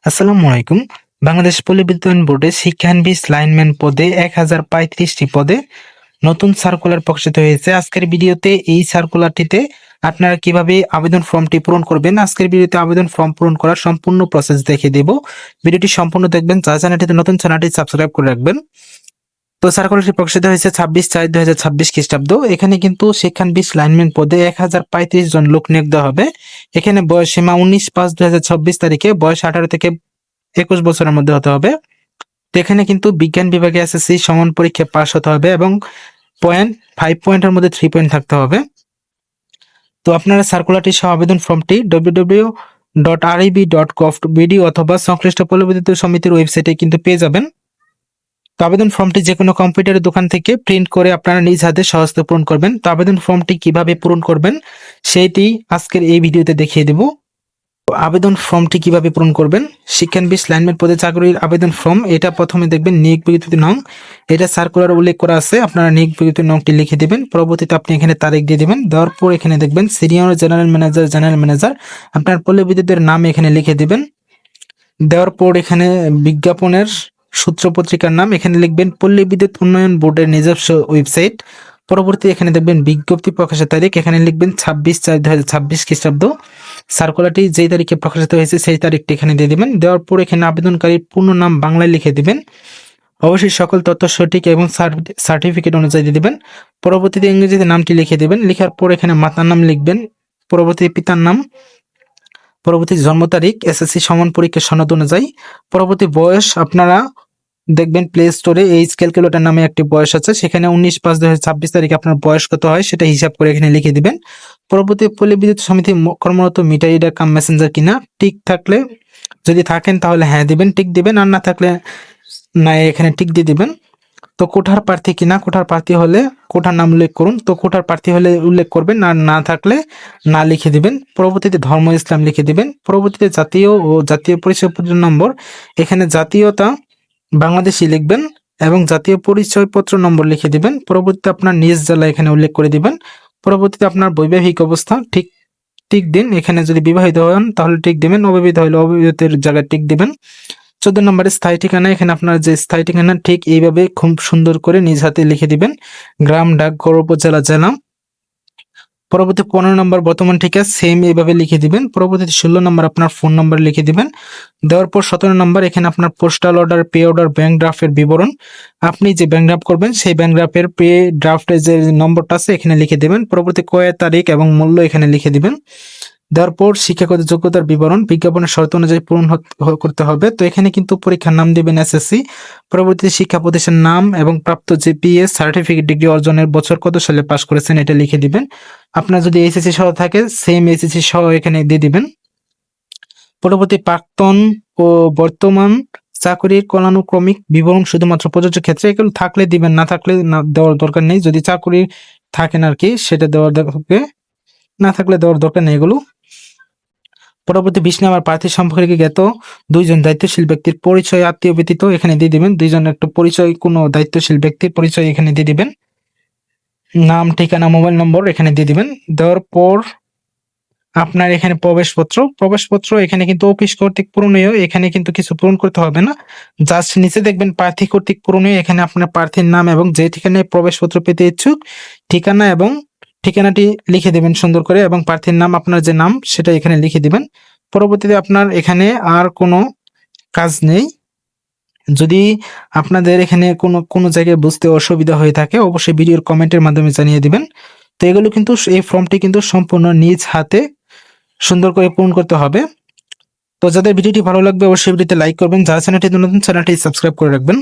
আসসালামু আলাইকুম। বাংলাদেশ পল্লী বিদ্যুতায়ন বোর্ডে শিক্ষানবিশ লাইনম্যান পদে 1035টি পদে নতুন সার্কুলার প্রকাশিত হয়েছে। আজকের ভিডিওতে এই সার্কুলারটিতে আপনারা কিভাবে আবেদন ফর্মটি পূরণ করবেন, আজকের ভিডিওতে আবেদন ফর্ম পূরণ করার সম্পূর্ণ প্রসেস দেখিয়ে দেব। ভিডিওটি সম্পূর্ণ দেখবেন। যারা চ্যানেলটিতে নতুন, চ্যানেলটি সাবস্ক্রাইব করে রাখবেন। তো সার্কুলারটি প্রকাশিত হয়েছে 26/4/2026 খ্রিস্টাব্দ। এখানে কিন্তু শিক্ষানবিশ লাইনম্যান পদে 1035 জন লোক নিয়োগ দেওয়া হবে। এখানে বয়স সীমা 19/5/2026 তারিখে, বয়স 18 থেকে 21 বছরের মধ্যে হতে হবে। তো এখানে কিন্তু বিজ্ঞান বিভাগে এসএসসি সমান পরীক্ষা পাস হতে হবে এবং 5 পয়েন্টের মধ্যে 3 পয়েন্ট থাকতে হবে। তো আপনারা সার্কুলারটি সহ আবেদন ফর্মটি www.reb.gov.bd অথবা সংশ্লিষ্ট পল্লী বিদ্যুৎ সমিতির ওয়েবসাইটে কিন্তু পেয়ে যাবেন। তো আবেদন ফর্মটি যে কোনো কম্পিউটারের দোকান থেকে প্রিন্ট করে আপনারা নিজ হাতে সহজে পূরণ করবেন। তো আবেদন ফর্মটি কিভাবে পূরণ করবেন সেইটি আজকের এই ভিডিওতে দেখিয়ে দেব। আবেদন ফর্মটি কিভাবে পূরণ করবেন, শিক্ষানবিশ লাইনম্যান পদে চাকরির আবেদন ফর্ম, এটা প্রথমে দেখবেন নিয়োগ বিজ্ঞপ্তি নং, এটা সার্কুলার উল্লেখ করা আছে, আপনারা নিয়োগ বিজ্ঞপ্তি নংটি লিখে দিবেন। পরবর্তীতে আপনি এখানে তারিখ দিয়ে দিবেন। দেওয়ার পর এখানে দেখবেন সিনিয়র জেনারেল ম্যানেজার আপনার পল্লী বিদ্যুতের নাম এখানে লিখে দিবেন। দেওয়ার পর এখানে বিজ্ঞাপনের সূত্র পত্রিকার নাম এখানে লিখবেন পল্লী বিদ্যুৎ উন্নয়ন বোর্ডের নিজস্ব ওয়েবসাইট। পরবর্তী এখানে দেখবেন বিজ্ঞপ্তি প্রকাশের তারিখ, এখানে লিখবেন 26/4/2026 খ্রিস্টাব্দ। সার্কুলারটি যেই তারিখে প্রকাশিত হয়েছে সেই তারিখটি এখানে দিয়ে দিবেন। দেওয়ার পর এখানে আবেদনকারীর পূর্ণ নাম বাংলায় লিখে দিবেন। অবশ্যই সকল তথ্য সঠিক এবং সার্টিফিকেট অনুযায়ী দিয়ে দিবেন। পরবর্তীতে ইংরেজিতে নামটি লিখে দিবেন। লেখার পর এখানে মাতার নাম লিখবেন, পরবর্তী পিতার নাম, পরবর্তী জন্ম তারিখ এসএসসি সমান পরীক্ষা সনদ অনুযায়ী, পরবর্তী বয়স আপনারা দেখবেন প্লে স্টোরে এইজ ক্যালকুলেটর নামে একটি বয়স আছে, সেখানে 19/5/2026 তারিখে আপনার বয়স কত হয় সেটা হিসাব করে এখানে লিখে দিবেন। পরবর্তী পল্লী বিদ্যুৎ সমিতি কর্মরত মিটার রিডার কাম মেসেঞ্জার কিনা, টিক থাকলে যদি থাকেন তাহলে হ্যাঁ দিবেন, টিক দিবেন, আর না থাকলে না এখানে টিক দিয়ে দিবেন। তো কোঠার প্রার্থী কিনা, কোঠার প্রার্থী হলে কোঠার নাম উল্লেখ করুন, তো কোঠার প্রার্থী হলে উল্লেখ করবেন, আর না থাকলে না লিখে দিবেন। পরবর্তীতে ধর্ম ইসলাম লিখে দিবেন। পরবর্তীতে জাতীয় ও জাতীয় পরিচয়পত্র নম্বর, এখানে জাতীয়তা বাংলাদেশি লিখবেন এবং জাতীয় পরিচয়পত্র নম্বর লিখে দিবেন। পরবর্তীতে আপনার নিজ জেলা এখানে উল্লেখ করে দিবেন। পরবর্তীতে আপনার বৈবাহিক অবস্থা টিক দিন, এখানে যদি বিবাহিত হন তাহলে টিক দিবেন, অবিবাহিত হলে অবিবাহিতের জায়গায় টিক দিবেন। 14 নম্বরে স্থায়ী ঠিকানা, এখানে আপনার যে স্থায়ী ঠিকানা ঠিক এইভাবে খুব সুন্দর করে নিজ হাতে লিখে দিবেন, গ্রাম, ডাকঘর, উপজেলা, জেলা। পরবর্তী 15 নম্বর বর্তমান ঠিকানা সেম এইভাবে লিখে দিবেন। পরবর্তীতে 16 নম্বর আপনার ফোন নাম্বার লিখে দিবেন। দেওয়ার পর 17 নম্বর এখানে আপনার postal order, pay order, bank ড্রাফটের বিবরণ, আপনি যে ব্যাংক ড্রাফট করবেন সেই ব্যাংক ড্রাফটের পে ড্রাফটের যে নম্বরটা আছে এখানে লিখে দিবেন। পরবর্তী ক্রয়ের তারিখ এবং মূল্য এখানে লিখে দিবেন। দেওয়ার পর শিক্ষাগত যোগ্যতার বিবরণ বিজ্ঞাপনের শর্ত অনুযায়ী পূরণ করতে হবে। তো এখানে কিন্তু পরীক্ষার নাম দিবেন এসএসসি, পরবর্তীতে শিক্ষা প্রতিষ্ঠানের নাম এবং প্রাপ্ত জিপিএ সার্টিফিকেট, ডিগ্রি অর্জনের বছর কত সালে পাস করেছেন এটা লিখে দিবেন। আপনার যদি এইচএসসি সহ থাকে সেম এইচএসসি সহ এখানে দিয়ে দিবেন। পরবর্তী প্রাক্তন ও বর্তমান চাকরির কলানুক্রমিক বিবরণ শুধুমাত্র প্রযোজ্য ক্ষেত্রে, এগুলো থাকলে দিবেন, না থাকলে না দেওয়ার দরকার নেই। যদি চাকরি থাকেন আর কি সেটা দেওয়ার দরকার, না থাকলে দেওয়ার দরকার নেই এগুলো। পরবর্তী 20 নম্বর প্রার্থী সম্পর্কে জ্ঞাত 2 জন দায়িত্বশীল ব্যক্তির পরিচয় আত্মীয় ব্যতীত এখানে দিয়ে দিবেন। 2 জন একটা পরিচয়, কোনো দায়িত্বশীল ব্যক্তির পরিচয় এখানে দিয়ে দিবেন। নাম, ঠিকানা, মোবাইল নম্বর এখানে দিয়ে দিবেন। দেওয়ার পর আপনার এখানে প্রবেশপত্র এখানে কিন্তু অফিস কর্তৃক পূরণীয়, এখানে কিন্তু কিছু পূরণ করতে হবে না, জাস্ট নিচে দেখবেন প্রার্থী কর্তৃক পূরণীয়, এখানে আপনার প্রার্থীর নাম এবং যে ঠিকানায় প্রবেশপত্র পেতে ইচ্ছুক ঠিকানা এবং ঠিকানাটি লিখে দিবেন সুন্দর করে, এবং প্রার্থীর নাম আপনার যে নাম সেটা এখানে লিখে দিবেন। পরবর্তীতে আপনার এখানে আর কোনো কাজ নেই। যদি আপনাদের এখানে কোনো জায়গায় বুঝতে অসুবিধা হয়ে থাকে অবশ্যই ভিডিওর কমেন্টের মাধ্যমে জানিয়ে দিবেন। তো এগুলো কিন্তু এই ফর্মটি কিন্তু সম্পূর্ণ নিজ হাতে সুন্দর করে পূরণ করতে হবে। তো যাদের ভিডিওটি ভালো লাগবে অবশ্যই ভিডিওতে লাইক করবেন, যারা চ্যানেলটি নতুন চ্যানেলটি সাবস্ক্রাইব করে রাখবেন।